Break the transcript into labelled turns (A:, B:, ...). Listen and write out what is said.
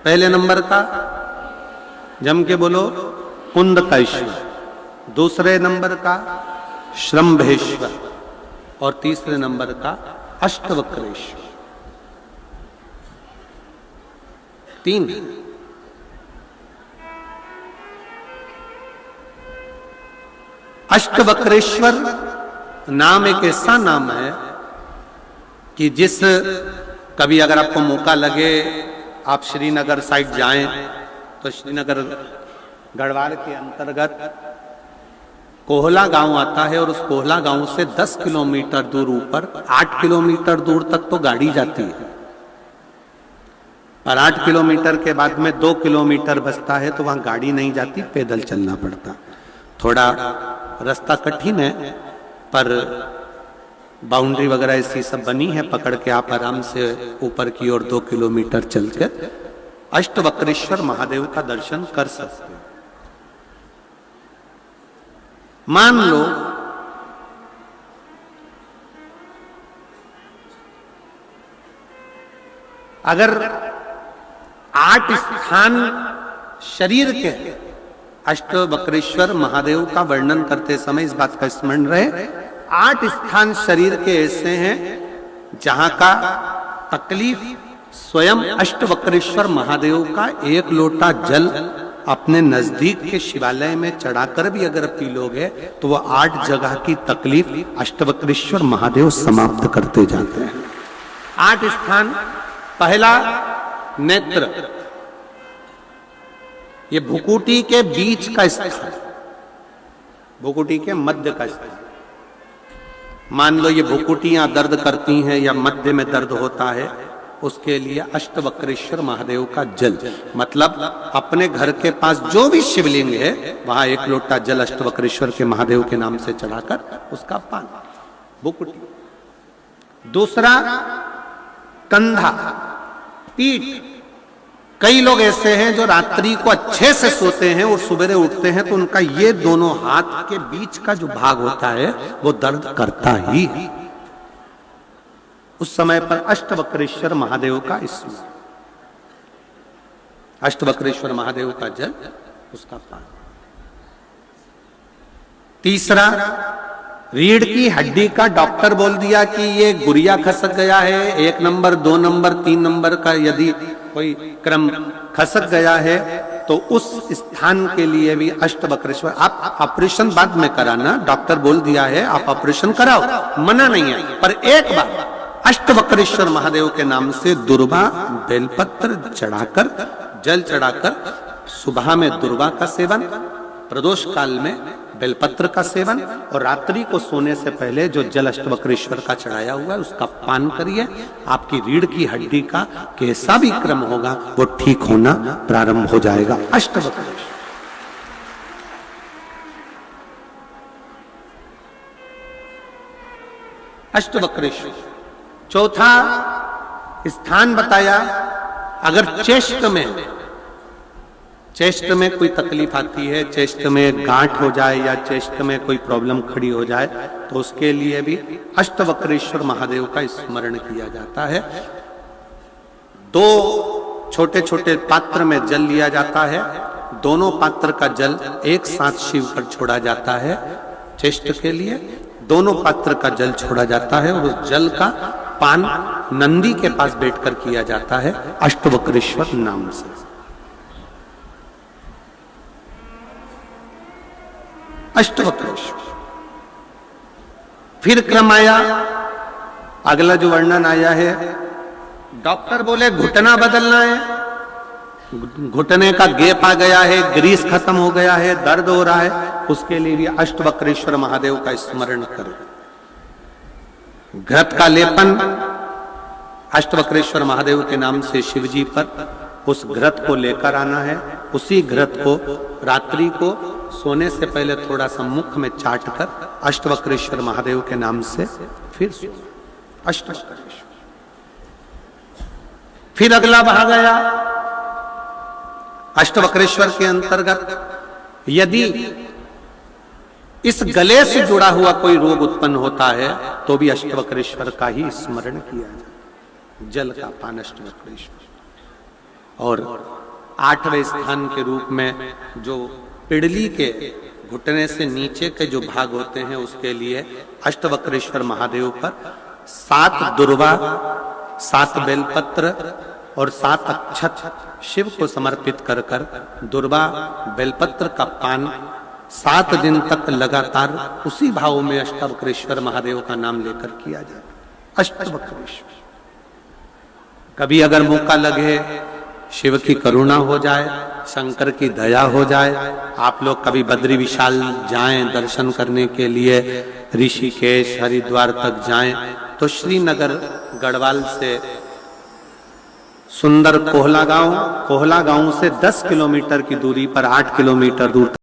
A: पहले नंबर का जम के बोलो कुंदकेश्वर, दूसरे नंबर का श्रंभेश्वर और तीसरे नंबर का अष्टवक्रेश्वर। 3 है। अष्टवक्रेश्वर नाम एक ऐसा नाम है कि जिस कभी अगर आपको मौका लगे आप श्रीनगर साइड जाएं तो श्रीनगर गढ़वाल के अंतर्गत कोहला गांव आता है और उस कोहला गांव से 10 किलोमीटर दूर ऊपर 8 किलोमीटर दूर तक तो गाड़ी जाती है, पर 8 किलोमीटर के बाद में 2 किलोमीटर बचता है तो वहां गाड़ी नहीं जाती, पैदल चलना पड़ता। थोड़ा रास्ता कठिन है पर बाउंड्री वगैरह ऐसी सब बनी है, पकड़ के आप आराम से ऊपर की ओर 2 किलोमीटर चलकर अष्टवक्रेश्वर महादेव का दर्शन कर सकते हैं। मान लो अगर 8 स्थान शरीर के अष्टवक्रेश्वर महादेव का वर्णन करते समय इस बात का स्मरण रहे, 8 स्थान शरीर के ऐसे हैं जहां का तकलीफ स्वयं अष्टवक्रेश्वर महादेव का 1 लोटा जल अपने नजदीक के शिवालय में चढ़ाकर भी अगर पी लोगे तो वो 8 जगह की तकलीफ अष्टवक्रेश्वर महादेव समाप्त करते जाते हैं। 8 स्थान। पहला नेत्र, ये भुकुटी के बीच का स्थान, भुकुटी के मध्य का स्थान। मान लो ये भुकुटियां दर्द करती हैं या मध्य में दर्द होता है, उसके लिए अष्टवक्रेश्वर महादेव का जल, मतलब अपने घर के पास जो भी शिवलिंग है वहां 1 लोटा जल अष्टवक्रेश्वर के महादेव के नाम से चढ़ाकर उसका पान, भुकुटी। दूसरा कंधा, पीठ। कई लोग ऐसे हैं जो रात्रि को अच्छे से सोते हैं और सवेरे उठते हैं तो उनका ये दोनों हाथ के बीच का जो भाग होता है वो दर्द करता ही है। उस समय पर अष्टवक्रेश्वर महादेव का स्मरण, अष्टवक्रेश्वर महादेव का जल, उसका पान। तीसरा, रीढ़ की हड्डी का डॉक्टर बोल दिया कि ये गुरिया खसक गया है, 1 नंबर 2 नंबर 3 नंबर का यदि कोई क्रम खसक गया है तो उस स्थान के लिए भी अष्टवक्रेश्वर। आप ऑपरेशन बाद में कराना, डॉक्टर बोल दिया है आप ऑपरेशन कराओ, मना नहीं है, पर एक बार अष्टवक्रेश्वर महादेव के नाम से दुर्वा बेलपत्र चढ़ाकर, जल चढ़ाकर, सुबह में दुर्वा का सेवन, प्रदोष काल में बेलपत्र का सेवन और रात्रि को सोने से पहले जो जल अष्टवक्रेश्वर का चढ़ाया हुआ है उसका पान करिए। आपकी रीढ़ की हड्डी का कैसा भी क्रम होगा वो ठीक होना प्रारंभ हो जाएगा। अष्टवक्रेश्वर। अष्टवक्रेश्वर। चौथा स्थान बताया, अगर चेस्ट में कोई तकलीफ आती है, चेस्ट में गांठ हो जाए या चेस्ट में कोई प्रॉब्लम खड़ी हो जाए तो उसके लिए भी अष्टवक्रेश्वर महादेव का स्मरण किया जाता है। 2 छोटे छोटे पात्र में जल लिया जाता है, दोनों पात्र का जल एक साथ शिव पर छोड़ा जाता है। चेस्ट के लिए दोनों पात्र का जल छोड़ा जाता है और उस जल का पान नंदी के पास बैठकर किया जाता है अष्टवक्रेश्वर नाम से। अष्टवक्रेश्वर। फिर क्रम आया, अगला जो वर्णन आया है, डॉक्टर बोले घुटना बदलना है, घुटने का गैप आ गया है, ग्रीस खत्म हो गया है, दर्द हो रहा है, उसके लिए भी अष्टवक्रेश्वर महादेव का स्मरण करें। घृत का लेपन अष्टवक्रेश्वर महादेव के नाम से शिवजी पर उस घृत को लेकर आना है। उसी घृत को रात्रि को सोने से पहले थोड़ा सा मुख में चाट कर अष्टवक्रेश्वर महादेव के नाम से फिर अष्टवक्रेश्वर। फिर अगला भाग आया अष्टवक्रेश्वर के अंतर्गत यदि इस गले से जुड़ा हुआ कोई रोग उत्पन्न होता है तो भी अष्टवक्रेश्वर का ही स्मरण किया जाए। जल का पान अष्टवक्रेश्वर। और 8वें स्थान के रूप में जो पिड़ली के घुटने से नीचे के जो भाग होते हैं उसके लिए अष्टवक्रेश्वर महादेव पर 7 दुर्वा, 7 बेलपत्र और 7 अक्षत शिव को समर्पित कर कर दुर्वा बेलपत्र का पान 7 दिन तक लगातार उसी भाव में अष्टवक्रेश्वर महादेव का नाम लेकर किया जाए। अष्टवक्रेश्वर, कभी अगर मौका लगे, शिव की करुणा हो जाए, शंकर की दया हो जाए, आप लोग कभी बद्री विशाल जाएं दर्शन करने के लिए, ऋषिकेश हरिद्वार तक जाएं, तो श्रीनगर गढ़वाल से सुंदर कोहला गांव से 10 किलोमीटर की दूरी पर 8 किलोमीटर दूर